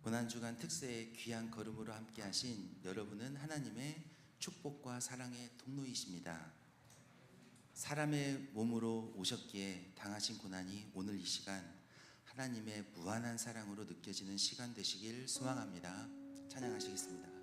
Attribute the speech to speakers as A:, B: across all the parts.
A: 고난주간 특세의 귀한 걸음으로 함께 하신 여러분은 하나님의 축복과 사랑의 통로이십니다. 사람의 몸으로 오셨기에 당하신 고난이 오늘 이 시간 하나님의 무한한 사랑으로 느껴지는 시간 되시길 소망합니다. 찬양하시겠습니다.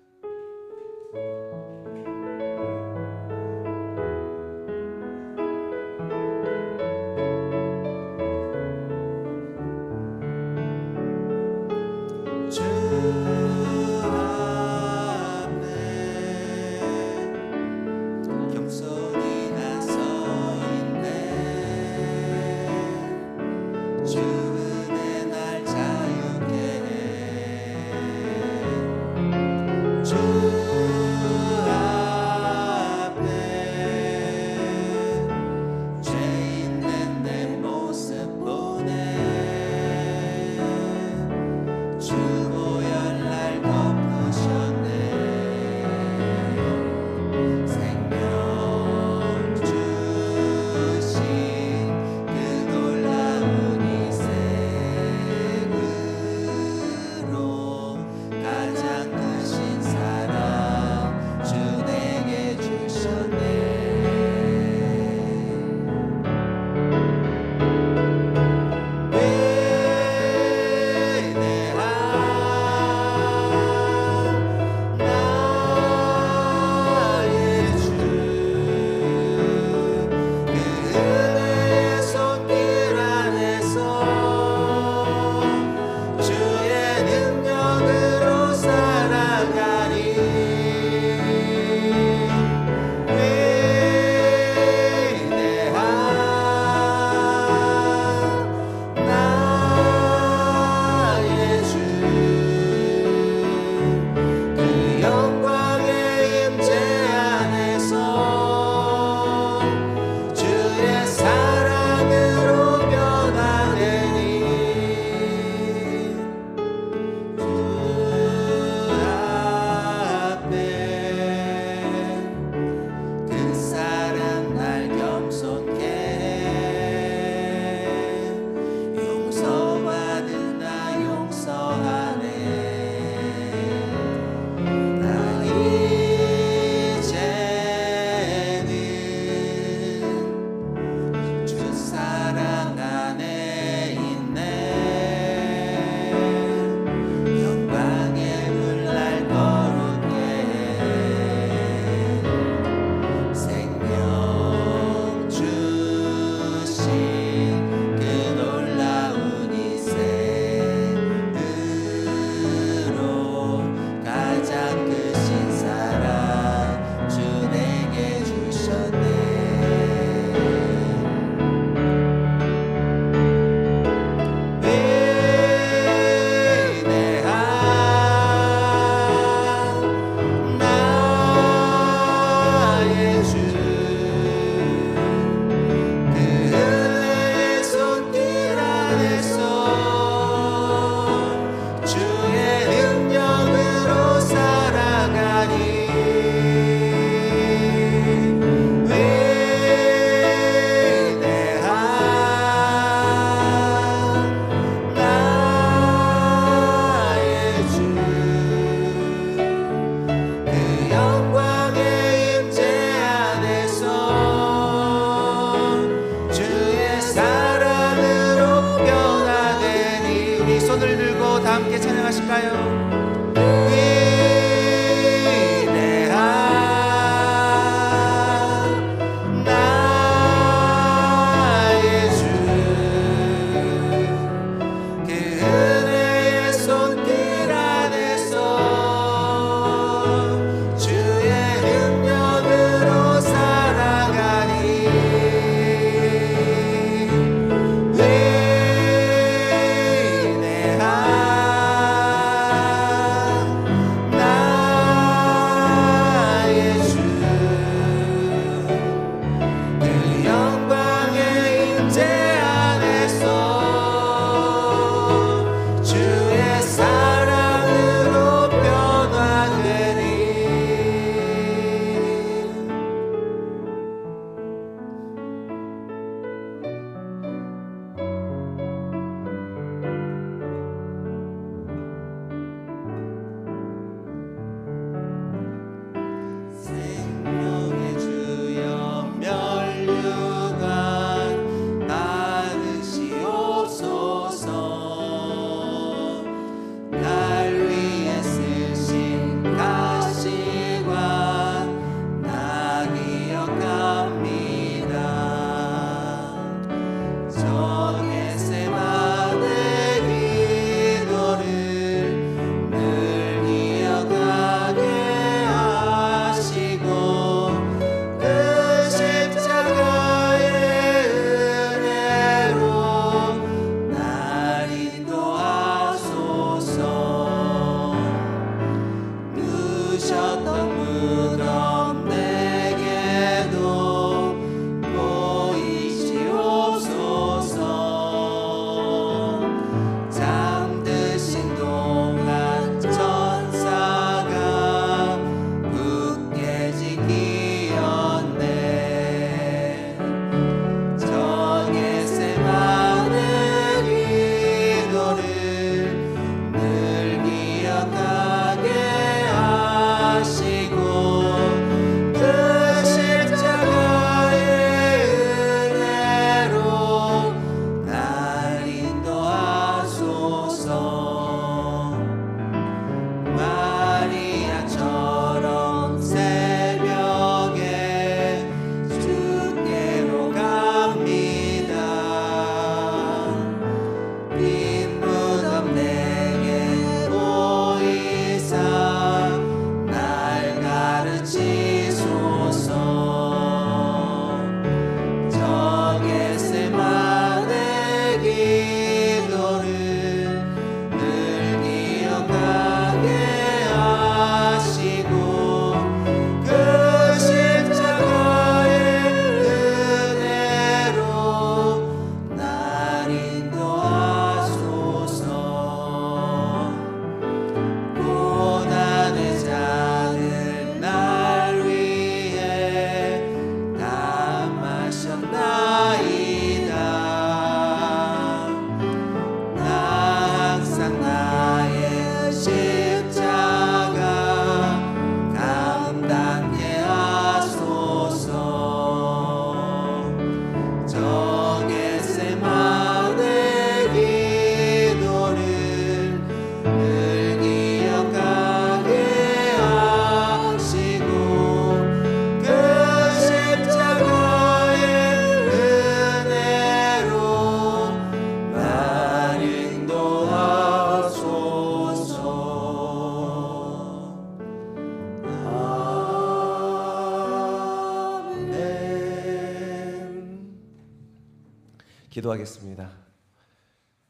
B: 기도하겠습니다.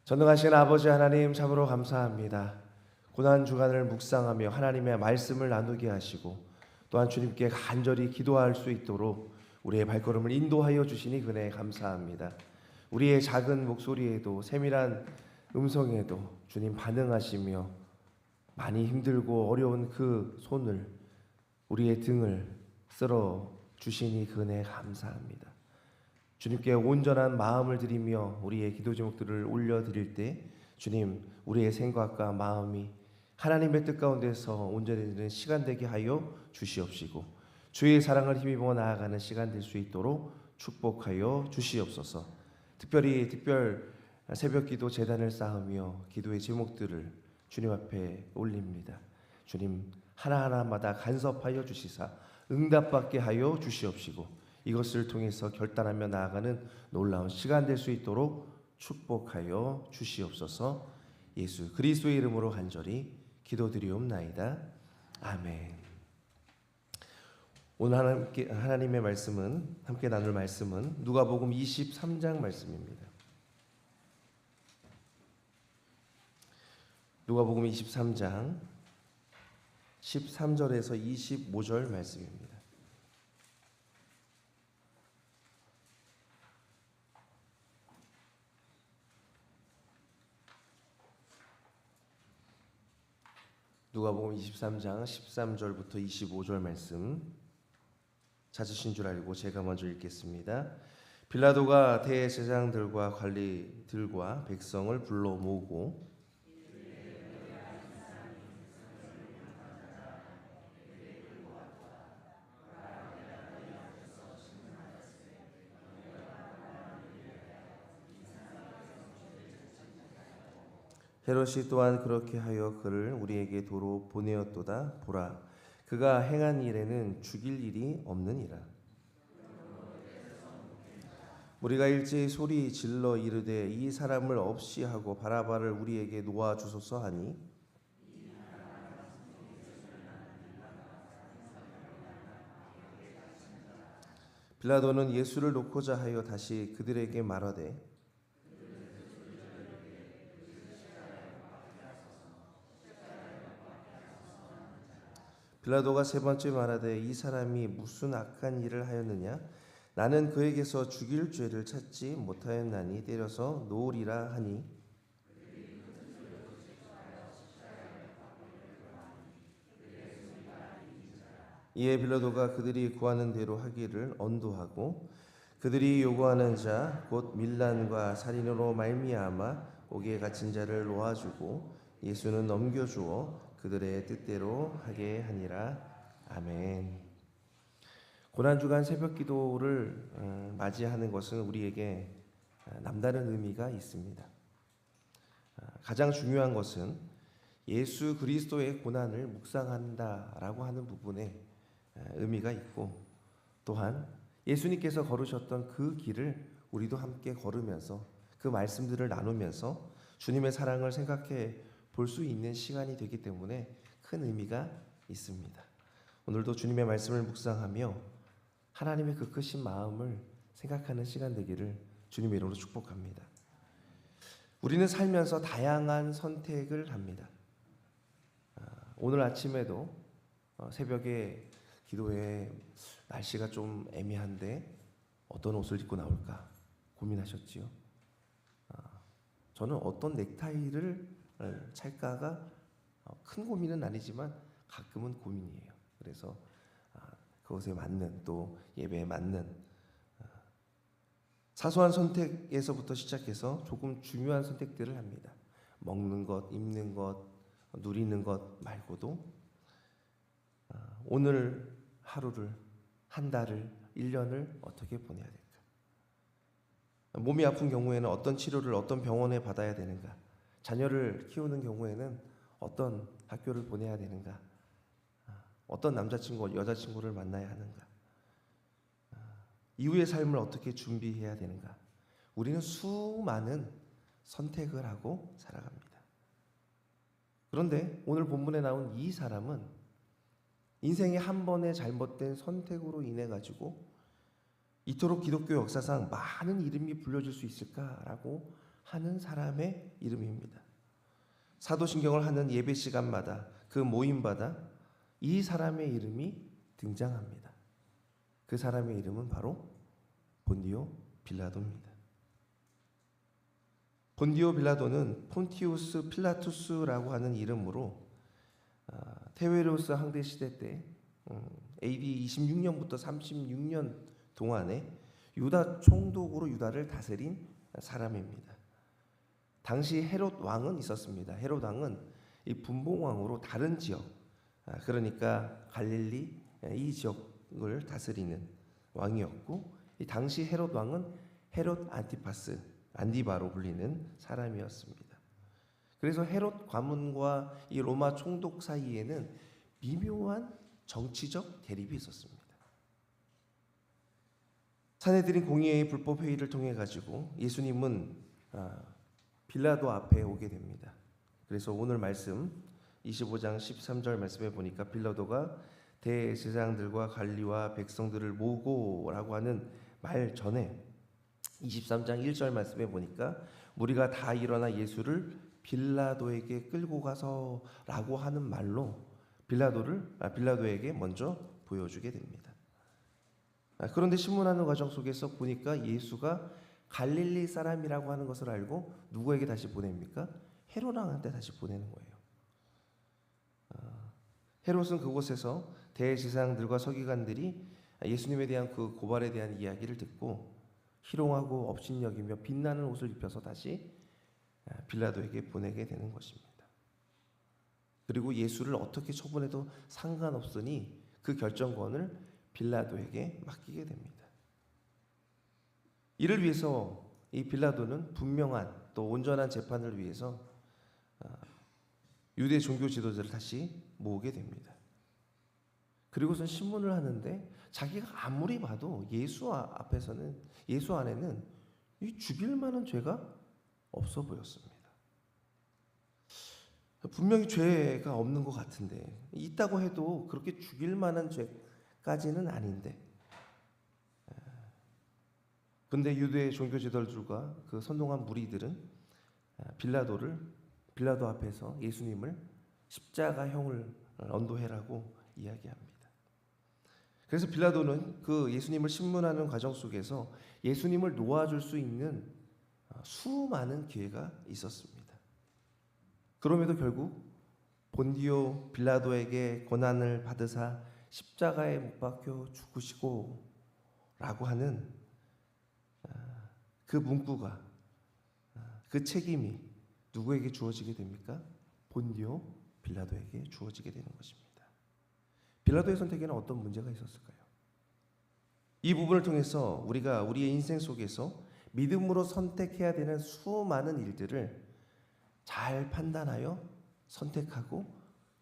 B: 전능하신 아버지 하나님, 참으로 감사합니다. 고난 주간을 묵상하며 하나님의 말씀을 나누게 하시고 또한 주님께 간절히 기도할 수 있도록 우리의 발걸음을 인도하여 주시니 그네 감사합니다. 우리의 작은 목소리에도 세밀한 음성에도 주님 반응하시며 많이 힘들고 어려운 그 손을, 우리의 등을 쓸어 주시니 그네 감사합니다. 주님께 온전한 마음을 드리며 우리의 기도 제목들을 올려드릴 때 주님, 우리의 생각과 마음이 하나님의 뜻 가운데서 온전해지는 시간 되게 하여 주시옵시고 주의 사랑을 힘입어 나아가는 시간 될 수 있도록 축복하여 주시옵소서. 특별 새벽기도 제단을 쌓으며 기도의 제목들을 주님 앞에 올립니다. 주님, 하나하나마다 간섭하여 주시사 응답받게 하여 주시옵시고 이것을 통해서 결단하며 나아가는 놀라운 시간 될 수 있도록 축복하여 주시옵소서. 예수 그리스도의 이름으로 간절히 기도드리옵나이다. 아멘. 오늘 하나님의 말씀은, 함께 나눌 말씀은 누가복음 23장 말씀입니다. 누가복음 23장 13절에서 25절 말씀입니다. 누가복음 23장 13절부터 25절 말씀 찾으신 줄 알고 제가 먼저 읽겠습니다. 빌라도가 대제사장들과 관리들과 백성을 불러 모으고 헤롯이 또한 그렇게 하여 그를 우리에게 도로 보내었도다. 보라, 그가 행한 일에는 죽일 일이 없느니라. 우리가 일제히 소리 질러 이르되 이 사람을 없이 하고 바라바를 우리에게 놓아 주소서 하니 빌라도는 예수를 놓고자 하여 다시 그들에게 말하되 빌라도가 세 번째 말하되 이 사람이 무슨 악한 일을 하였느냐? 나는 그에게서 죽일 죄를 찾지 못하였나니 때려서 놓으리라 하니 이에 빌라도가 그들이 구하는 대로 하기를 언도하고 그들이 요구하는 자 곧 밀란과 살인으로 말미암아 옥에 갇힌 자를 놓아주고 예수는 넘겨주어 그들의 뜻대로 하게 하니라. 아멘. 고난주간 새벽기도를 맞이하는 것은 우리에게 남다른 의미가 있습니다. 가장 중요한 것은 예수 그리스도의 고난을 묵상한다라고 하는 부분에 의미가 있고 또한 예수님께서 걸으셨던 그 길을 우리도 함께 걸으면서 그 말씀들을 나누면서 주님의 사랑을 생각해 볼 수 있는 시간이 되기 때문에 큰 의미가 있습니다. 오늘도 주님의 말씀을 묵상하며 하나님의 그 크신 마음을 생각하는 시간 되기를 주님의 이름으로 축복합니다. 우리는 살면서 다양한 선택을 합니다. 오늘 아침에도 새벽에 기도에 날씨가 좀 애매한데 어떤 옷을 입고 나올까 고민하셨지요? 저는 어떤 넥타이를 찰까가 큰 고민은 아니지만 가끔은 고민이에요. 그래서 그것에 맞는 또 예배에 맞는 사소한 선택에서부터 시작해서 조금 중요한 선택들을 합니다. 먹는 것, 입는 것, 누리는 것 말고도 오늘 하루를, 한 달을, 1년을 어떻게 보내야 될까? 몸이 아픈 경우에는 어떤 치료를 어떤 병원에 받아야 되는가? 자녀를 키우는 경우에는 어떤 학교를 보내야 되는가? 어떤 남자친구, 여자친구를 만나야 하는가? 이후의 삶을 어떻게 준비해야 되는가? 우리는 수많은 선택을 하고 살아갑니다. 그런데 오늘 본문에 나온 이 사람은 인생의 한 번의 잘못된 선택으로 인해 가지고 이토록 기독교 역사상 많은 이름이 불려질 수 있을까라고 하는 사람의 이름입니다. 사도신경을 하는 예배 시간마다 그 모임마다 이 사람의 이름이 등장합니다. 그 사람의 이름은 바로 본디오 빌라도입니다. 본디오 빌라도는 폰티우스 필라투스라고 하는 이름으로 테웨로스 황제 시대 때 AD 26년부터 36년 동안에 유다 총독으로 유다를 다스린 사람입니다. 당시 헤롯 왕은 있었습니다. 헤롯 왕은 이 분봉 왕으로 다른 지역, 그러니까 갈릴리 이 지역을 다스리는 왕이었고, 이 당시 헤롯 왕은 헤롯 안티파스, 안디바로 불리는 사람이었습니다. 그래서 헤롯 가문과 이 로마 총독 사이에는 미묘한 정치적 대립이 있었습니다. 사내들인 공의회의 불법 회의를 통해 가지고 예수님은 빌라도 앞에 오게 됩니다. 그래서 오늘 말씀 25장 13절 말씀에 보니까 빌라도가 대제사장들과 관리와 백성들을 모으고라고 하는 말 전에 23장 1절 말씀에 보니까 무리가 다 일어나 예수를 빌라도에게 끌고 가서라고 하는 말로 빌라도에게 먼저 보여주게 됩니다. 그런데 신문하는 과정 속에서 보니까 예수가 갈릴리 사람이라고 하는 것을 알고 누구에게 다시 보냅니까? 헤롯 왕한테 다시 보내는 거예요. 헤롯은 그곳에서 대제사장들과 서기관들이 예수님에 대한 그 고발에 대한 이야기를 듣고 희롱하고 업신여기며 빛나는 옷을 입혀서 다시 빌라도에게 보내게 되는 것입니다. 그리고 예수를 어떻게 처분해도 상관없으니 그 결정권을 빌라도에게 맡기게 됩니다. 이를 위해서 이 빌라도는 분명한 또 온전한 재판을 위해서 유대 종교 지도자를 다시 모으게 됩니다. 그리고선 신문을 하는데 자기가 아무리 봐도 예수 안에는 이 죽일 만한 죄가 없어 보였습니다. 분명히 죄가 없는 것 같은데, 있다고 해도 그렇게 죽일 만한 죄까지는 아닌데, 근데 유대 종교 지도자들과 그 선동한 무리들은 빌라도 앞에서 예수님을 십자가형을 언도해라고 이야기합니다. 그래서 빌라도는 그 예수님을 신문하는 과정 속에서 예수님을 놓아줄 수 있는 수많은 기회가 있었습니다. 그럼에도 결국 본디오 빌라도에게 고난을 받으사 십자가에 못 박혀 죽으시고 라고 하는 그 문구가, 그 책임이 누구에게 주어지게 됩니까? 본디오 빌라도에게 주어지게 되는 것입니다. 빌라도의 선택에는 어떤 문제가 있었을까요? 이 부분을 통해서 우리가 우리의 인생 속에서 믿음으로 선택해야 되는 수많은 일들을 잘 판단하여 선택하고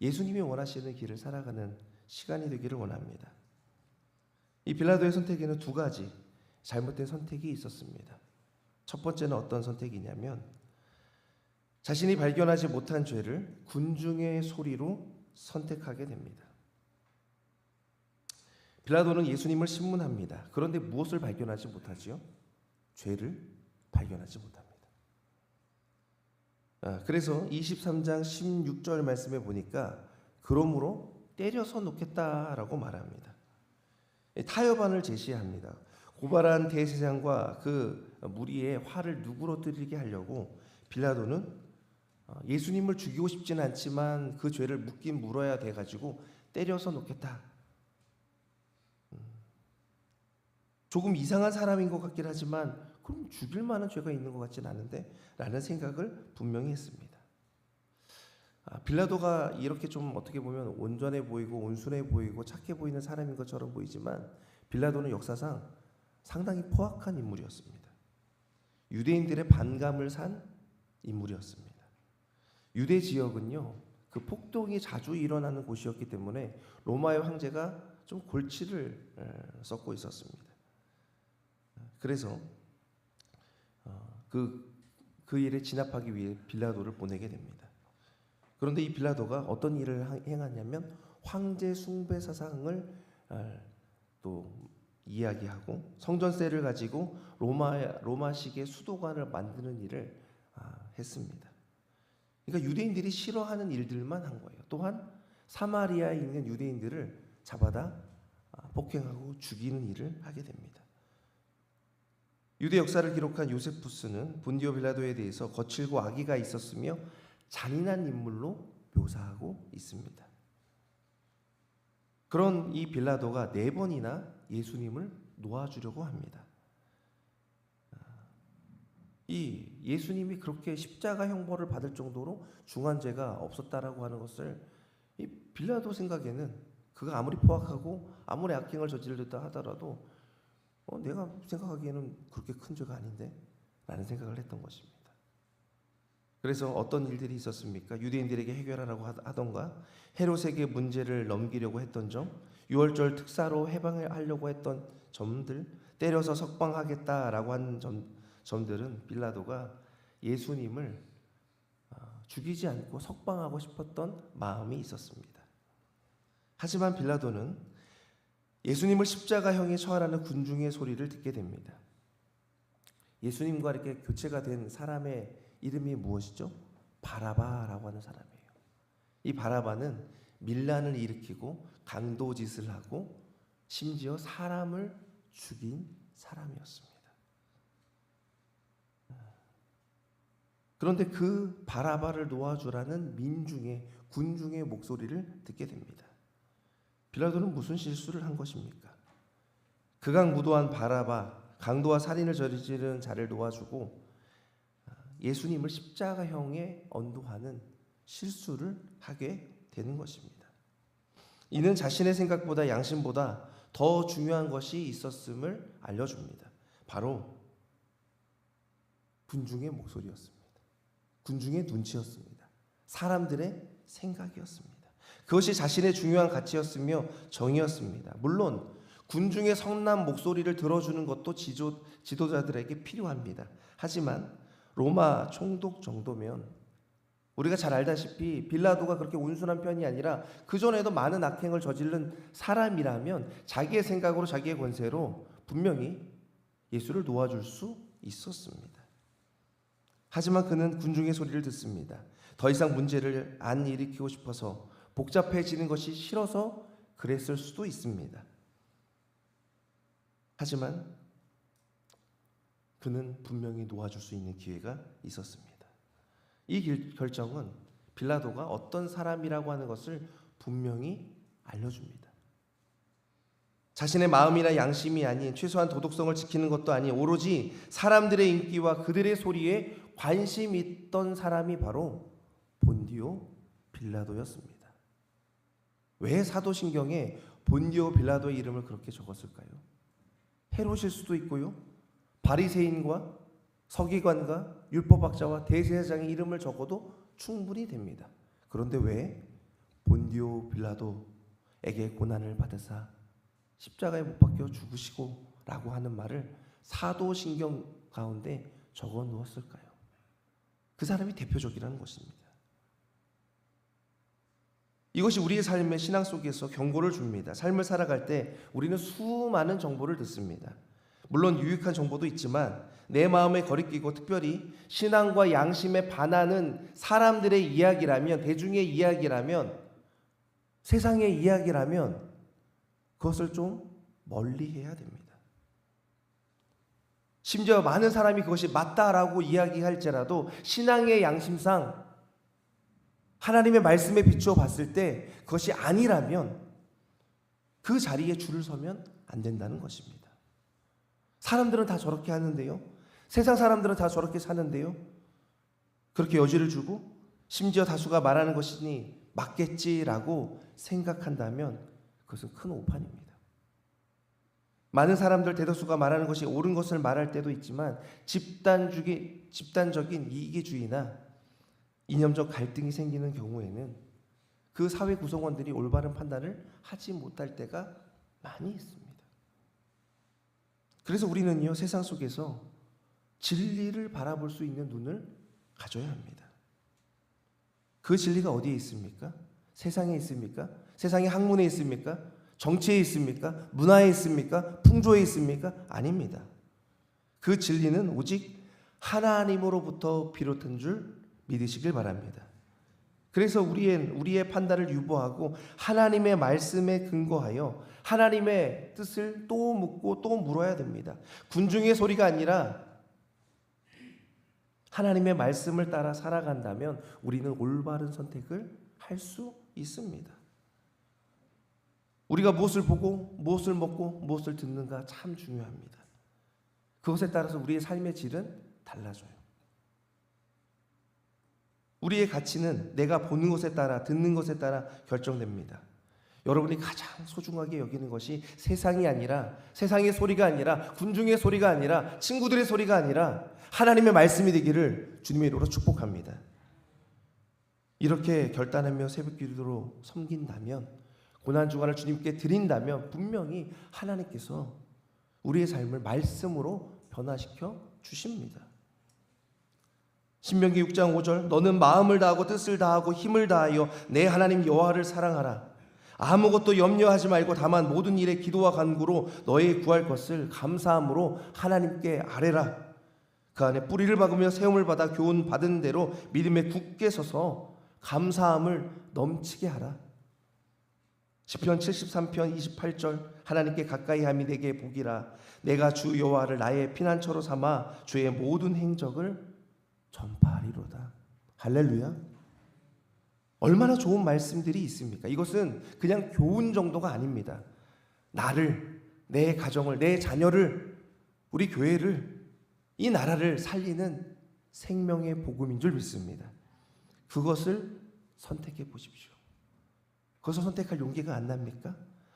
B: 예수님이 원하시는 길을 살아가는 시간이 되기를 원합니다. 이 빌라도의 선택에는 두 가지 잘못된 선택이 있었습니다. 첫 번째는 어떤 선택이냐면 자신이 발견하지 못한 죄를 군중의 소리로 선택하게 됩니다. 빌라도는 예수님을 신문합니다. 그런데 무엇을 발견하지 못하지요? 죄를 발견하지 못합니다. 그래서 23장 16절 말씀에 보니까 그러므로 때려서 놓겠다라고 말합니다. 타협안을 제시합니다. 고발한 대제사장과 그 무리의 화를 누그러뜨리게 하려고 빌라도는 예수님을 죽이고 싶지는 않지만 그 죄를 묻긴 물어야 돼가지고 때려서 놓겠다. 조금 이상한 사람인 것 같긴 하지만 그럼 죽일 만한 죄가 있는 것 같지는 않은데 라는 생각을 분명히 했습니다. 빌라도가 이렇게 좀 어떻게 보면 온전해 보이고 온순해 보이고 착해 보이는 사람인 것처럼 보이지만 빌라도는 역사상 상당히 포악한 인물이었습니다. 유대인들의 반감을 산 인물이었습니다. 유대 지역은요, 그 폭동이 자주 일어나는 곳이었기 때문에 로마의 황제가 좀 골치를 썩고 있었습니다. 그래서 그 일에 진압하기 위해 빌라도를 보내게 됩니다. 그런데 이 빌라도가 어떤 일을 행하냐면 황제 숭배 사상을 또 이야기하고 성전세를 가지고 로마식의 수도관을 만드는 일을 했습니다. 그러니까 유대인들이 싫어하는 일들만 한 거예요. 또한 사마리아에 있는 유대인들을 잡아다 폭행하고 죽이는 일을 하게 됩니다. 유대 역사를 기록한 요세푸스는 본디오 빌라도에 대해서 거칠고 악의가 있었으며 잔인한 인물로 묘사하고 있습니다. 그런 이 빌라도가 4번이나 예수님을 놓아주려고 합니다. 이 예수님이 그렇게 십자가 형벌을 받을 정도로 중한 죄가 없었다라고 하는 것을 이 빌라도 생각에는 그가 아무리 포악하고 아무리 악행을 저지르다 하더라도 내가 생각하기에는 그렇게 큰 죄가 아닌데 라는 생각을 했던 것입니다. 그래서 어떤 일들이 있었습니까? 유대인들에게 해결하라고 하던가 헤롯에게 문제를 넘기려고 했던 점, 유월절 특사로 해방하려고 했던 점들, 때려서 석방하겠다라고 하는 점들은 빌라도가 예수님을 죽이지 않고 석방하고 싶었던 마음이 있었습니다. 하지만 빌라도는 예수님을 십자가형에 처하라는 군중의 소리를 듣게 됩니다. 예수님과 이렇게 교체가 된 사람의 이름이 무엇이죠? 바라바라고 하는 사람이에요. 이 바라바는 밀란을 일으키고 강도짓을 하고 심지어 사람을 죽인 사람이었습니다. 그런데 그 바라바를 놓아주라는 민중의 군중의 목소리를 듣게 됩니다. 빌라도는 무슨 실수를 한 것입니까? 극악무도한 바라바, 강도와 살인을 저지르는 자를 놓아주고 예수님을 십자가형에 언도하는 실수를 하게 되는 것입니다. 이는 자신의 생각보다 양심보다 더 중요한 것이 있었음을 알려줍니다. 바로 군중의 목소리였습니다. 군중의 눈치였습니다. 사람들의 생각이었습니다. 그것이 자신의 중요한 가치였으며 정의였습니다. 물론 군중의 성난 목소리를 들어주는 것도 지도자들에게 필요합니다. 하지만 로마 총독 정도면 우리가 잘 알다시피 빌라도가 그렇게 온순한 편이 아니라 그전에도 많은 악행을 저지른 사람이라면 자기의 생각으로 자기의 권세로 분명히 예수를 놓아줄 수 있었습니다. 하지만 그는 군중의 소리를 듣습니다. 더 이상 문제를 안 일으키고 싶어서 복잡해지는 것이 싫어서 그랬을 수도 있습니다. 하지만 그는 분명히 놓아줄 수 있는 기회가 있었습니다. 이 결정은 빌라도가 어떤 사람이라고 하는 것을 분명히 알려줍니다. 자신의 마음이나 양심이 아닌 최소한 도덕성을 지키는 것도 아닌 오로지 사람들의 인기와 그들의 소리에 관심이 있던 사람이 바로 본디오 빌라도였습니다. 왜 사도신경에 본디오 빌라도의 이름을 그렇게 적었을까요? 헤롯일 수도 있고요. 바리새인과 서기관과 율법학자와 대제사장의 이름을 적어도 충분히 됩니다. 그런데 왜 본디오 빌라도에게 고난을 받으사 십자가에 못 박혀 죽으시고 라고 하는 말을 사도신경 가운데 적어 놓았을까요? 그 사람이 대표적이라는 것입니다. 이것이 우리의 삶의 신앙 속에서 경고를 줍니다. 삶을 살아갈 때 우리는 수많은 정보를 듣습니다. 물론 유익한 정보도 있지만 내 마음에 거리끼고 특별히 신앙과 양심에 반하는 사람들의 이야기라면, 대중의 이야기라면, 세상의 이야기라면 그것을 좀 멀리해야 됩니다. 심지어 많은 사람이 그것이 맞다라고 이야기할지라도 신앙의 양심상 하나님의 말씀에 비추어 봤을 때 그것이 아니라면 그 자리에 줄을 서면 안 된다는 것입니다. 사람들은 다 저렇게 하는데요. 세상 사람들은 다 저렇게 사는데요. 그렇게 여지를 주고 심지어 다수가 말하는 것이니 맞겠지라고 생각한다면 그것은 큰 오판입니다. 많은 사람들 대다수가 말하는 것이 옳은 것을 말할 때도 있지만 집단적인 이기주의나 이념적 갈등이 생기는 경우에는 그 사회 구성원들이 올바른 판단을 하지 못할 때가 많이 있습니다. 그래서 우리는요, 세상 속에서 진리를 바라볼 수 있는 눈을 가져야 합니다. 그 진리가 어디에 있습니까? 세상에 있습니까? 세상의 학문에 있습니까? 정치에 있습니까? 문화에 있습니까? 풍조에 있습니까? 아닙니다. 그 진리는 오직 하나님으로부터 비롯한 줄 믿으시길 바랍니다. 그래서 우리의 판단을 유보하고 하나님의 말씀에 근거하여 하나님의 뜻을 또 묻고 또 물어야 됩니다. 군중의 소리가 아니라 하나님의 말씀을 따라 살아간다면 우리는 올바른 선택을 할 수 있습니다. 우리가 무엇을 보고 무엇을 먹고 무엇을 듣는가 참 중요합니다. 그것에 따라서 우리의 삶의 질은 달라져요. 우리의 가치는 내가 보는 것에 따라 듣는 것에 따라 결정됩니다. 여러분이 가장 소중하게 여기는 것이 세상이 아니라, 세상의 소리가 아니라, 군중의 소리가 아니라, 친구들의 소리가 아니라 하나님의 말씀이 되기를 주님의 이름으로 축복합니다. 이렇게 결단하며 새벽 기도로 섬긴다면, 고난주간을 주님께 드린다면 분명히 하나님께서 우리의 삶을 말씀으로 변화시켜 주십니다. 신명기 6장 5절, 너는 마음을 다하고 뜻을 다하고 힘을 다하여 내 하나님 여호와를 사랑하라. 아무것도 염려하지 말고 다만 모든 일에 기도와 간구로 너의 구할 것을 감사함으로 하나님께 아뢰라. 그 안에 뿌리를 박으며 세움을 받아 교훈 받은 대로 믿음에 굳게 서서 감사함을 넘치게 하라. 시편 73편 28절, 하나님께 가까이 함이 내게 복이라. 내가 주 여호와를 나의 피난처로 삼아 주의 모든 행적을 전파하리로다. 할렐루야. 얼마나 좋은 말씀들이 있습니까? 이것은 그냥 교훈 정도가 아닙니다. 나를, 내 가정을, 내 자녀를, 우리 교회를, 이 나라를 살리는 생명의 복음인 줄 믿습니다. 그것을 선택해 보십시오. 그것을 선택할 용기가 안 납니까?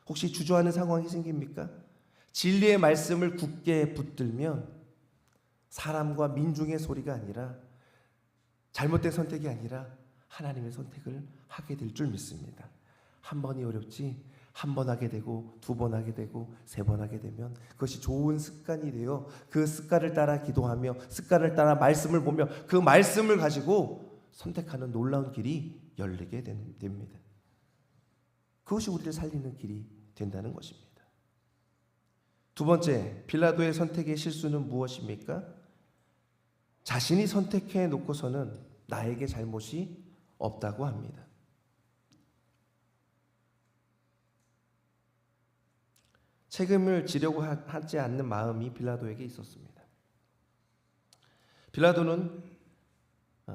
B: 혹시 주저하는 상황이 생깁니까? 진리의 말씀을 굳게 붙들면 사람과 민중의 소리가 아니라, 잘못된 선택이 아니라 하나님의 선택을 하게 될 줄 믿습니다. 한 번이 어렵지, 한 번 하게 되고 두 번 하게 되고 세 번 하게 되면 그것이 좋은 습관이 되어 그 습관을 따라 기도하며 습관을 따라 말씀을 보며 그 말씀을 가지고 선택하는 놀라운 길이 열리게 됩니다. 그것이 우리를 살리는 길이 된다는 것입니다. 두 번째, 빌라도의 선택의 실수는 무엇입니까? 자신이 선택해 놓고서는 나에게 잘못이 없다고 합니다. 책임을 지려고 하지 않는 마음이 빌라도에게 있었습니다. 빌라도는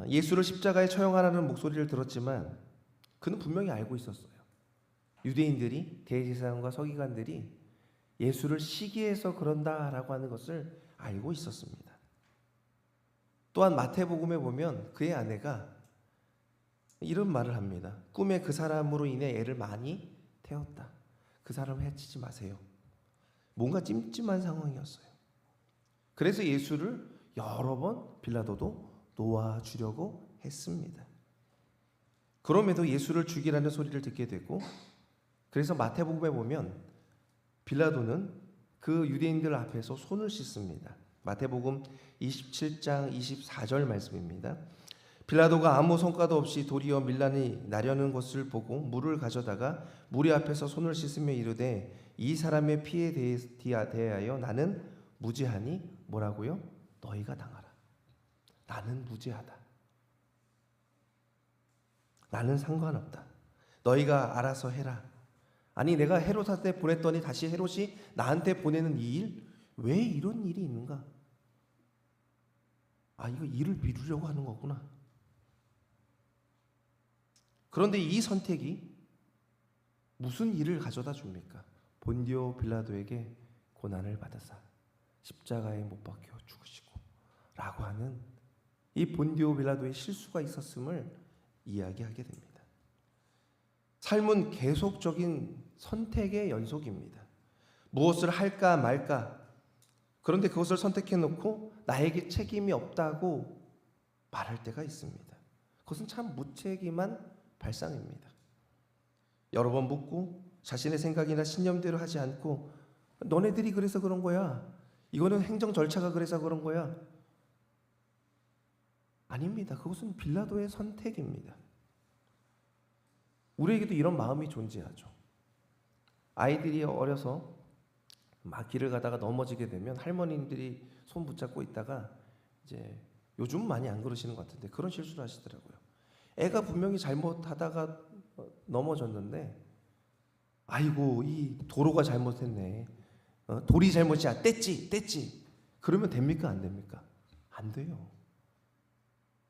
B: 예수를 십자가에 처형하라는 목소리를 들었지만 그는 분명히 알고 있었어요. 유대인들이, 대제사장과 서기관들이 예수를 시기해서 그런다라고 하는 것을 알고 있었습니다. 또한 마태복음에 보면 그의 아내가 이런 말을 합니다. 꿈에 그 사람으로 인해 애를 많이 태웠다. 그 사람을 해치지 마세요. 뭔가 찜찜한 상황이었어요. 그래서 예수를 여러 번 빌라도도 놓아주려고 했습니다. 그럼에도 예수를 죽이라는 소리를 듣게 되고, 그래서 마태복음에 보면 빌라도는 그 유대인들 앞에서 손을 씻습니다. 마태복음 27장 24절 말씀입니다. 빌라도가 아무 성과도 없이 도리어 밀란이 나려는 것을 보고 물을 가져다가 무리 앞에서 손을 씻으며 이르되 이 사람의 피에 대하여 나는 무죄하니 뭐라고요? 너희가 당하라. 나는 무죄하다. 나는 상관없다. 너희가 알아서 해라. 아니 내가 헤롯한테 보냈더니 다시 헤롯이 나한테 보내는 이 일, 왜 이런 일이 있는가? 아, 이거 일을 미루려고 하는 거구나. 그런데 이 선택이 무슨 일을 가져다 줍니까? 본디오 빌라도에게 고난을 받아사 십자가에 못 박혀 죽으시고 라고 하는 이 본디오 빌라도의 실수가 있었음을 이야기하게 됩니다. 삶은 계속적인 선택의 연속입니다. 무엇을 할까 말까. 그런데 그것을 선택해 놓고 나에게 책임이 없다고 말할 때가 있습니다. 그것은 참 무책임한 발상입니다. 여러 번 묻고 자신의 생각이나 신념대로 하지 않고 너네들이 그래서 그런 거야. 이거는 행정 절차가 그래서 그런 거야. 아닙니다. 그것은 빌라도의 선택입니다. 우리에게도 이런 마음이 존재하죠. 아이들이 어려서 막 길을 가다가 넘어지게 되면 할머니들이 손 붙잡고 있다가 이제 요즘 많이 안 그러시는 것 같은데 그런 실수를 하시더라고요. 애가 분명히 잘못하다가 넘어졌는데 아이고 이 도로가 잘못했네. 돌이 잘못이야. 뗐지. 그러면 됩니까? 안 됩니까? 안 돼요.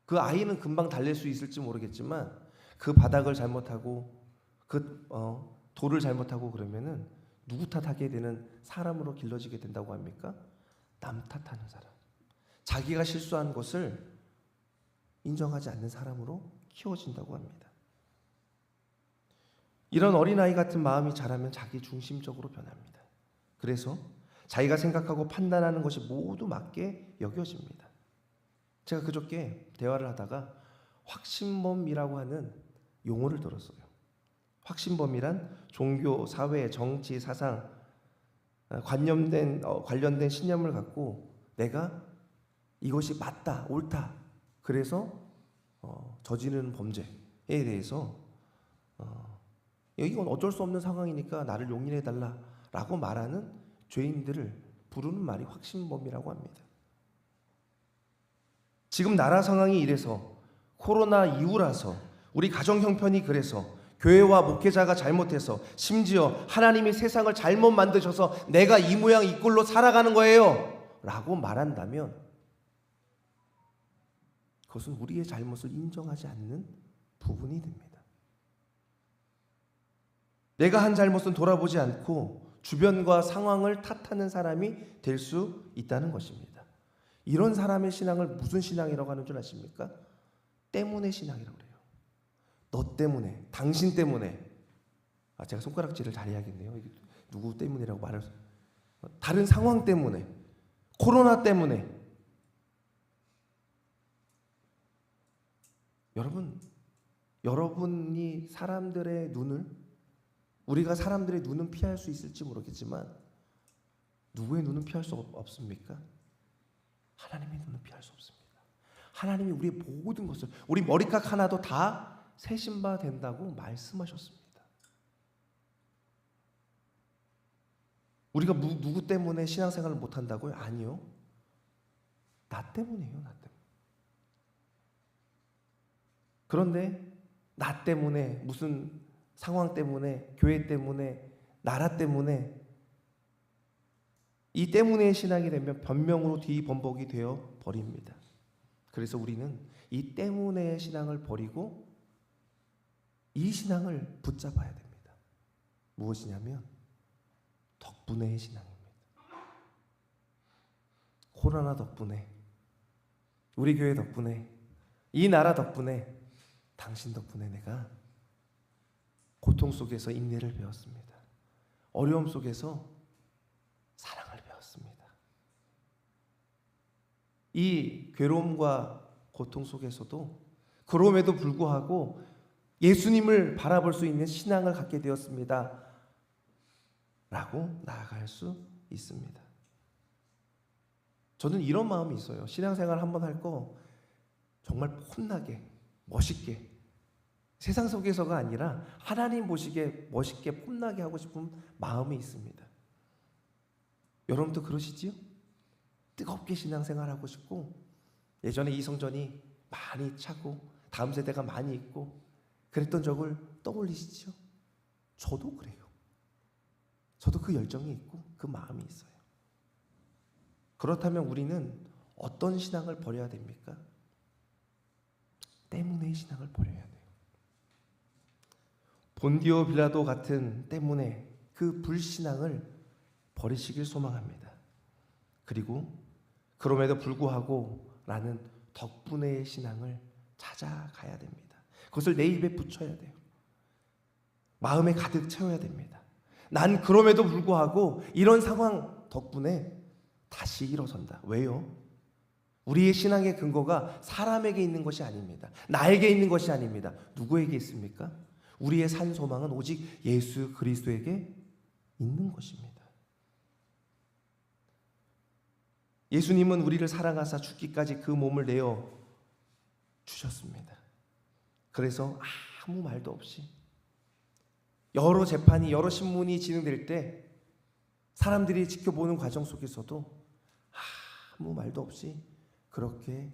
B: 그 아이는 금방 달랠 수 있을지 모르겠지만 그 바닥을 잘못하고 그 돌을 잘못하고 그러면은 누구 탓하게 되는 사람으로 길러지게 된다고 합니까? 남 탓하는 사람. 자기가 실수한 것을 인정하지 않는 사람으로 키워진다고 합니다. 이런 어린아이 같은 마음이 자라면 자기 중심적으로 변합니다. 그래서 자기가 생각하고 판단하는 것이 모두 맞게 여겨집니다. 제가 그저께 대화를 하다가 확신범이라고 하는 용어를 들었어요. 확신범이란 종교, 사회, 정치, 사상 관련된 신념을 갖고 내가 이것이 맞다, 옳다. 그래서 저지르는 범죄에 대해서 이건 어쩔 수 없는 상황이니까 나를 용인해 달라라고 말하는 죄인들을 부르는 말이 확신범이라고 합니다. 지금 나라 상황이 이래서 코로나 이후라서 우리 가정 형편이 그래서 교회와 목회자가 잘못해서 심지어 하나님이 세상을 잘못 만드셔서 내가 이 모양 이 꼴로 살아가는 거예요 라고 말한다면 그것은 우리의 잘못을 인정하지 않는 부분이 됩니다. 내가 한 잘못은 돌아보지 않고 주변과 상황을 탓하는 사람이 될 수 있다는 것입니다. 이런 사람의 신앙을 무슨 신앙이라고 하는 줄 아십니까? 때문에 신앙이라고 그래요. 너 때문에, 당신 때문에. 제가 손가락질을 잘해야겠네요. 누구 때문이라고 말을. 다른 상황 때문에, 코로나 때문에. 여러분이 사람들의 눈을, 우리가 사람들의 눈은 피할 수 있을지 모르겠지만 누구의 눈은 피할 수 없습니까? 하나님의 눈은 피할 수 없습니다. 하나님이 우리의 모든 것을, 우리 머리카락 하나도 다 세신 바 된다고 말씀하셨습니다. 우리가 누구 때문에 신앙생활을 못한다고요? 아니요. 나 때문이에요. 나 때문에. 그런데 나 때문에, 무슨 상황 때문에, 교회 때문에, 나라 때문에, 이 때문에 신앙이 되면 변명으로 뒤범벅이 되어 버립니다. 그래서 우리는 이 때문에 신앙을 버리고 이 신앙을 붙잡아야 됩니다. 무엇이냐면 덕분에 신앙입니다. 코로나 덕분에, 우리 교회 덕분에, 이 나라 덕분에, 당신 덕분에 내가 고통 속에서 인내를 배웠습니다. 어려움 속에서 사랑을 배웠습니다. 이 괴로움과 고통 속에서도 그럼에도 불구하고 예수님을 바라볼 수 있는 신앙을 갖게 되었습니다. 라고 나아갈 수 있습니다. 저는 이런 마음이 있어요. 신앙생활 한번 할 거 정말 폼나게, 멋있게, 세상 속에서가 아니라 하나님 보시기에 멋있게 폼나게 하고 싶은 마음이 있습니다. 여러분도 그러시지요? 뜨겁게 신앙생활하고 싶고, 예전에 이성전이 많이 차고 다음 세대가 많이 있고 그랬던 적을 떠올리시죠? 저도 그래요. 저도 그 열정이 있고 그 마음이 있어요. 그렇다면 우리는 어떤 신앙을 버려야 됩니까? 때문에 신앙을 버려야 돼요. 본디오 빌라도 같은 때문에 그 불신앙을 버리시길 소망합니다. 그리고 그럼에도 불구하고 라는 덕분의 신앙을 찾아가야 됩니다. 그것을 내 입에 붙여야 돼요. 마음에 가득 채워야 됩니다. 난 그럼에도 불구하고 이런 상황 덕분에 다시 일어선다. 왜요? 우리의 신앙의 근거가 사람에게 있는 것이 아닙니다. 나에게 있는 것이 아닙니다. 누구에게 있습니까? 우리의 산 소망은 오직 예수 그리스도에게 있는 것입니다. 예수님은 우리를 사랑하사 죽기까지 그 몸을 내어 주셨습니다. 그래서 아무 말도 없이 여러 재판이, 여러 신문이 진행될 때 사람들이 지켜보는 과정 속에서도 아무 말도 없이 그렇게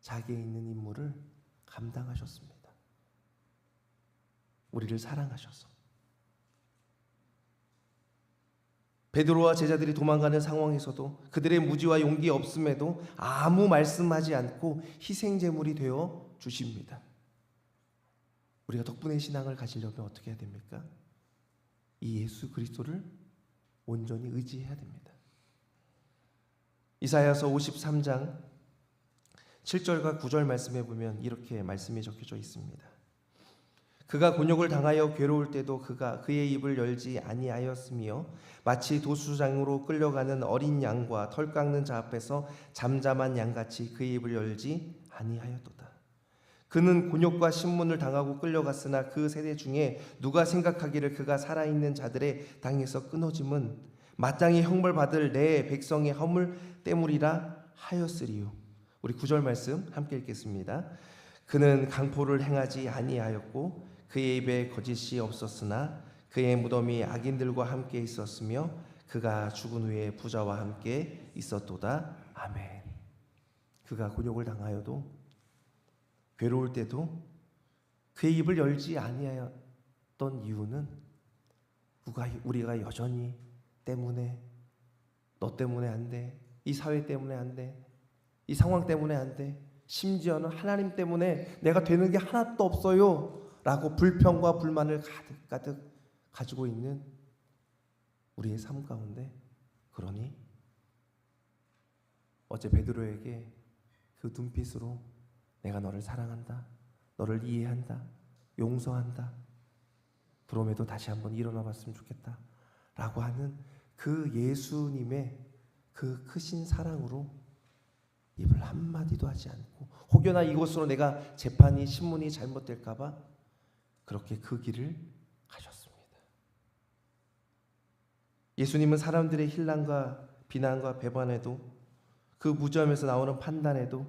B: 자기에 있는 임무를 감당하셨습니다. 우리를 사랑하셔서. 베드로와 제자들이 도망가는 상황에서도 그들의 무지와 용기 없음에도 아무 말씀하지 않고 희생제물이 되어 주십니다. 우리가 덕분에 신앙을 가지려면 어떻게 해야 됩니까? 이 예수 그리스도를 온전히 의지해야 됩니다. 이사야서 53장 7절과 9절 말씀에 보면 이렇게 말씀이 적혀져 있습니다. 그가 곤욕을 당하여 괴로울 때도 그가 그의 입을 열지 아니하였으며 마치 도수장으로 끌려가는 어린 양과 털 깎는 자 앞에서 잠잠한 양같이 그의 입을 열지 아니하였도다. 그는 곤욕과 신문을 당하고 끌려갔으나 그 세대 중에 누가 생각하기를 그가 살아있는 자들의 당에서 끊어짐은 마땅히 형벌받을 내 백성의 허물 때문이라 하였으리요. 우리 9절 말씀 함께 읽겠습니다. 그는 강포를 행하지 아니하였고 그의 입에 거짓이 없었으나 그의 무덤이 악인들과 함께 있었으며 그가 죽은 후에 부자와 함께 있었도다. 아멘. 그가 곤욕을 당하여도 괴로울 때도 그의 입을 열지 아니하였던 이유는 우리가 여전히 때문에 너 때문에 안 돼, 이 사회 때문에 안 돼, 이 상황 때문에 안 돼, 심지어는 하나님 때문에 내가 되는 게 하나도 없어요 라고 불평과 불만을 가득 가지고 있는 우리의 삶 가운데, 그러니 어제 베드로에게 그 눈빛으로 내가 너를 사랑한다, 너를 이해한다, 용서한다, 그럼에도 다시 한번 일어나 봤으면 좋겠다 라고 하는 그 예수님의 그 크신 사랑으로 입을 한마디도 하지 않고, 혹여나 이곳으로 내가 재판이 신문이 잘못될까 봐 그렇게 그 길을 가셨습니다. 예수님은 사람들의 힐난과 비난과 배반에도, 그 무죄함에서 나오는 판단에도,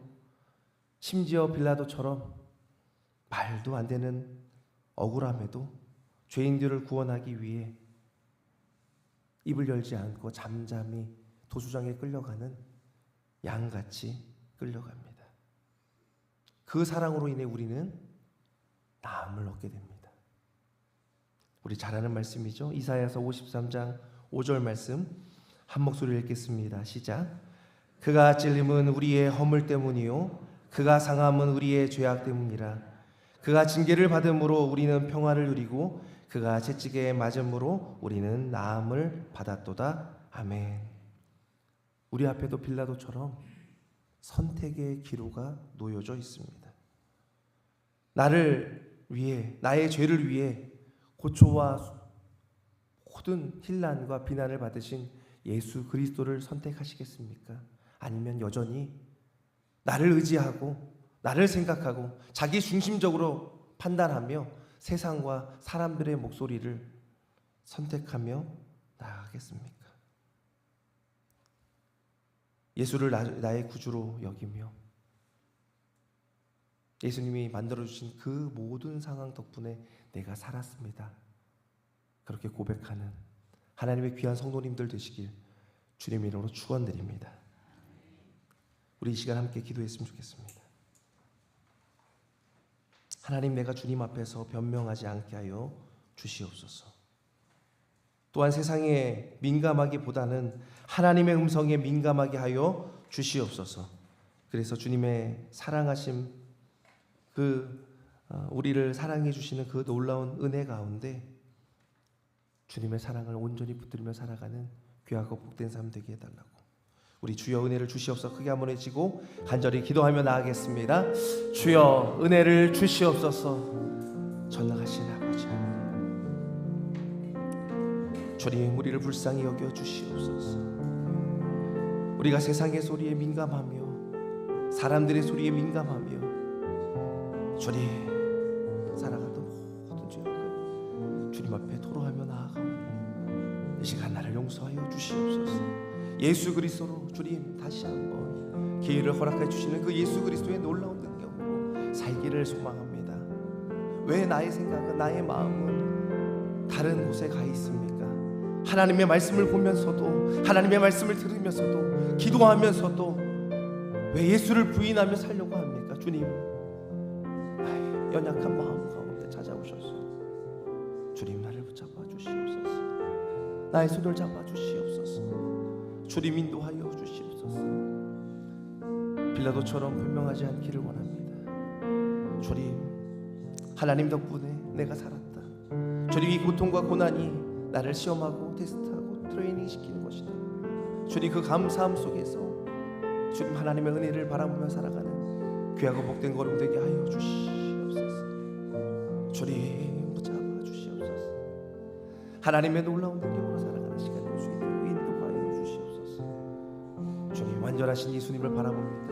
B: 심지어 빌라도처럼 말도 안 되는 억울함에도 죄인들을 구원하기 위해 입을 열지 않고 잠잠히 도수장에 끌려가는 양같이 끌려갑니다. 그 사랑으로 인해 우리는 나음을 얻게 됩니다. 우리 잘 아는 말씀이죠. 이사야서 53장 5절 말씀 한 목소리로 읽겠습니다. 시작. 그가 찔림은 우리의 허물 때문이요 그가 상함은 우리의 죄악 때문이라. 그가 징계를 받음으로 우리는 평화를 누리고 그가 채찍에 맞음으로 우리는 나음을 받았도다. 아멘. 우리 앞에도 빌라도처럼 선택의 기로가 놓여져 있습니다. 나를 위해, 나의 죄를 위해 고초와 모든 힐난과 비난을 받으신 예수 그리스도를 선택하시겠습니까? 아니면 여전히 나를 의지하고 나를 생각하고 자기 중심적으로 판단하며 세상과 사람들의 목소리를 선택하며 나아가겠습니까? 예수를 나의 구주로 여기며 예수님이 만들어주신 그 모든 상황 덕분에 내가 살았습니다, 그렇게 고백하는 하나님의 귀한 성도님들 되시길 주님 이름으로 축원드립니다. 우리 이 시간 함께 기도했으면 좋겠습니다. 하나님, 내가 주님 앞에서 변명하지 않게 하여 주시옵소서. 또한 세상에 민감하기보다는 하나님의 음성에 민감하게 하여 주시옵소서. 그래서 주님의 사랑하심, 우리를 사랑해 주시는 그 놀라운 은혜 가운데 주님의 사랑을 온전히 붙들며 살아가는 귀하고 복된 삶 되게 해달라고 우리 주여 은혜를 주시옵소서. 크게 한번 외치고 간절히 기도하며 나아가겠습니다. 주여 은혜를 주시옵소서. 전능하신 아버지, 주님 우리를 불쌍히 여겨 주시옵소서. 우리가 세상의 소리에 민감하며 사람들의 소리에 민감하며 주님 살아가던 모든 죄악을 주님 앞에 토로하며 나아가오니 이 시간 나를 용서하여 주시옵소서. 예수 그리스도로 주님 다시 한번 기회를 허락해 주시는 그 예수 그리스도의 놀라운 능력으로 살기를 소망합니다. 왜 나의 생각은, 나의 마음은 다른 곳에 가 있습니까? 하나님의 말씀을 보면서도, 하나님의 말씀을 들으면서도, 기도하면서도 왜 예수를 부인하며 살려고 합니까? 주님, 연약한 마음 가운데 찾아오셔서 주님 나를 붙잡아 주시옵소서. 나의 손을 잡아 주시옵소서. 주님 인도하여 주시옵소서. 빌라도처럼 변명하지 않기를 원합니다. 주님, 하나님 덕분에 내가 살았다. 주님, 이 고통과 고난이 나를 시험하고 테스트하고 트레이닝 시키는 것이다. 주님, 그 감사함 속에서 주님 하나님의 은혜를 바라보며 살아가는 귀하고 복된 걸음 되게 하여 주시옵소서. 주님 붙잡아 주시옵소서. 하나님의 놀라운 능력으로 살아가는 시간이 될 수 있도록 인도하여 주시옵소서. 주님, 완전하신 예수님을 바라봅니다.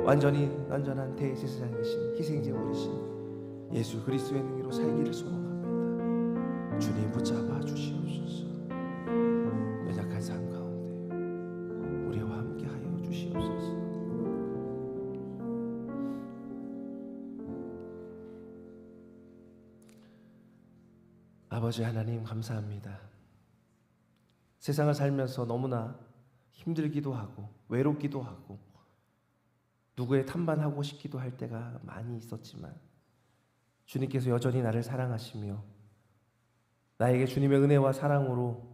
B: 완전한 대제사장이신 희생제물이신 예수 그리스도의 능력으로 살기를 소망합니다. 주님 붙잡아 주시옵소서. 연약한 삶 가운데 우리와 함께 하여 주시옵소서. 아버지 하나님, 감사합니다. 세상을 살면서 너무나 힘들기도 하고 외롭기도 하고 누구의 탐반하고 싶기도 할 때가 많이 있었지만 주님께서 여전히 나를 사랑하시며 나에게 주님의 은혜와 사랑으로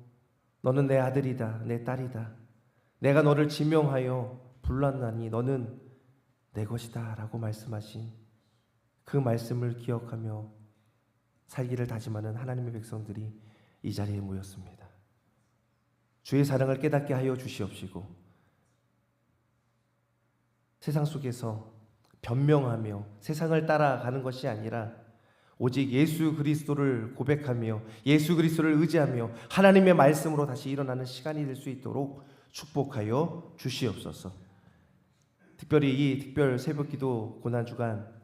B: 너는 내 아들이다, 내 딸이다, 내가 너를 지명하여 불렀나니 너는 내 것이다 라고 말씀하신 그 말씀을 기억하며 살기를 다짐하는 하나님의 백성들이 이 자리에 모였습니다. 주의 사랑을 깨닫게 하여 주시옵시고 세상 속에서 변명하며 세상을 따라가는 것이 아니라 오직 예수 그리스도를 고백하며 예수 그리스도를 의지하며 하나님의 말씀으로 다시 일어나는 시간이 될 수 있도록 축복하여 주시옵소서. 특별히 이 특별 새벽기도 고난주간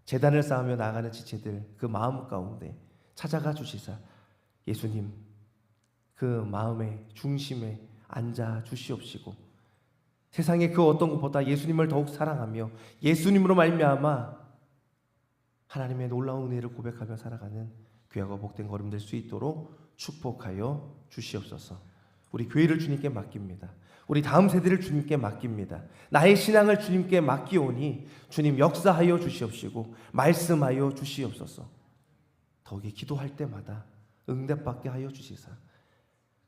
B: 제단을 쌓으며 나아가는 지체들 그 마음 가운데 찾아가 주시사 예수님 그 마음의 중심에 앉아 주시옵시고 세상의 그 어떤 것보다 예수님을 더욱 사랑하며 예수님으로 말미암아 하나님의 놀라운 은혜를 고백하며 살아가는 귀하고 복된 걸음 될 수 있도록 축복하여 주시옵소서. 우리 교회를 주님께 맡깁니다. 우리 다음 세대를 주님께 맡깁니다. 나의 신앙을 주님께 맡기오니 주님 역사하여 주시옵시고 말씀하여 주시옵소서. 더욱이 기도할 때마다 응답받게 하여 주시사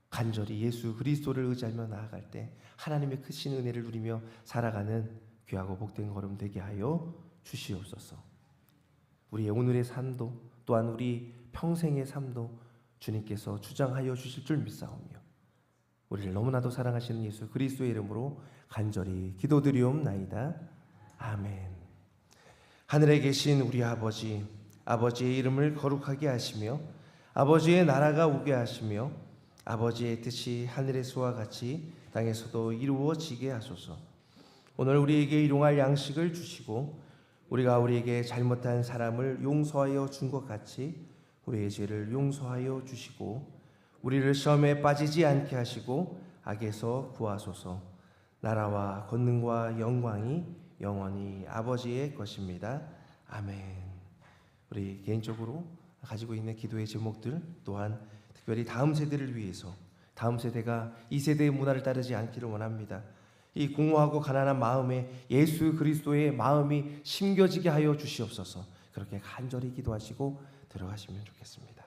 B: 간절히 예수 그리스도를 의지하며 나아갈 때 하나님의 크신 은혜를 누리며 살아가는 귀하고 복된 걸음 되게 하여 주시옵소서. 우리의 오늘의 삶도 또한 우리 평생의 삶도 주님께서 주장하여 주실 줄 믿사오며 우리를 너무나도 사랑하시는 예수 그리스도의 이름으로 간절히 기도드리옵나이다. 아멘. 하늘에 계신 우리 아버지, 아버지의 이름을 거룩하게 하시며 아버지의 나라가 오게 하시며 아버지의 뜻이 하늘에서와 같이 땅에서도 이루어지게 하소서. 오늘 우리에게 일용할 양식을 주시고 우리가 우리에게 잘못한 사람을 용서하여 준 것 같이 우리의 죄를 용서하여 주시고 우리를 시험에 빠지지 않게 하시고 악에서 구하소서. 나라와 권능과 영광이 영원히 아버지의 것입니다. 아멘. 우리 개인적으로 가지고 있는 기도의 제목들 또한 특별히 다음 세대를 위해서 다음 세대가 이 세대의 문화를 따르지 않기를 원합니다. 이 공허하고 가난한 마음에 예수 그리스도의 마음이 심겨지게 하여 주시옵소서. 그렇게 간절히 기도하시고 들어가시면 좋겠습니다.